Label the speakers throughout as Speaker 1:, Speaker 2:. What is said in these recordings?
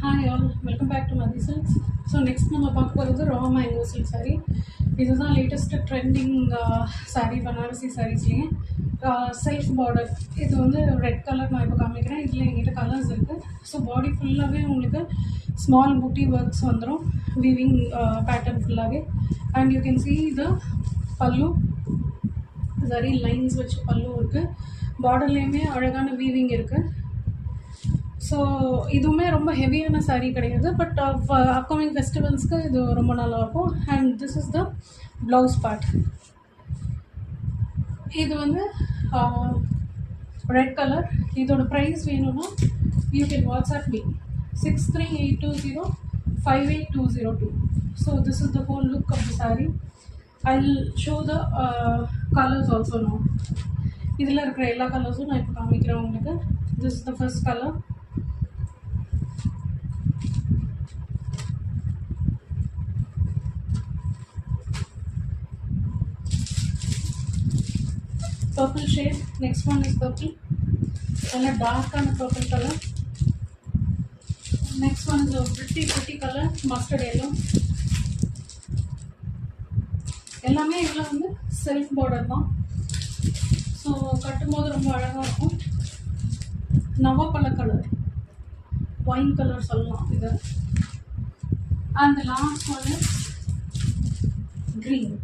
Speaker 1: Hi all, welcome back to Madhi Silks. So next நம்ம பார்க்க போகிறது raw mango silk saree. இதுதான் latest trending saree Banarasi சாரீஸ்லேயே self border. இது வந்து ரெட் கலர் நான் இப்போ காமிக்கிறேன். இதில் எங்கிட்ட கலர்ஸ் இருக்குது. ஸோ பாடி ஃபுல்லாகவே உங்களுக்கு ஸ்மால் பூட்டி ஒர்க்ஸ் வந்துடும், வீவிங் பேட்டர்ன் ஃபுல்லாகவே. And you can see the பல்லு சரி லைன்ஸ் வச்சு பல்லு இருக்குது. பார்டர்லேயுமே அழகான வீவிங் இருக்குது. ஸோ இதுவுமே ரொம்ப ஹெவியான சாரீ கிடையாது, பட் அப்கமிங் ஃபெஸ்டிவல்ஸ்க்கு இது ரொம்ப நல்லாயிருக்கும். And this is the blouse part. இது வந்து ரெட் கலர். இதோட ப்ரைஸ் வேணும்னா you can WhatsApp me 6382058202. So this is the whole look of the sari. I will show the colours also no. இதில் இருக்கிற எல்லா கலர்ஸும் நான் இப்போ காமிக்கிறேன் உங்களுக்கு. This is the first colour. Purple shade. Next one is purple. And a dark and purple color. Next one is a pretty color, mustard yellow. எல்லாமே இதில் வந்து செல்ஃப் பார்டர் தான். ஸோ கட்டும்போது ரொம்ப அழகாக இருக்கும். நவப்பழ கலர், ஒயின் கலர் சொல்லலாம் இது. And last one is green.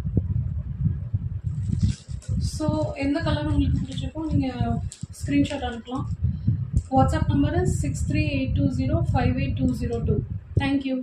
Speaker 1: So எந்த கலர் உங்களுக்கு பிடிச்சிருக்கோ நீங்கள் ஸ்க்ரீன்ஷாட் அனுப்பலாம். WhatsApp number 6382058202. தேங்க்யூ.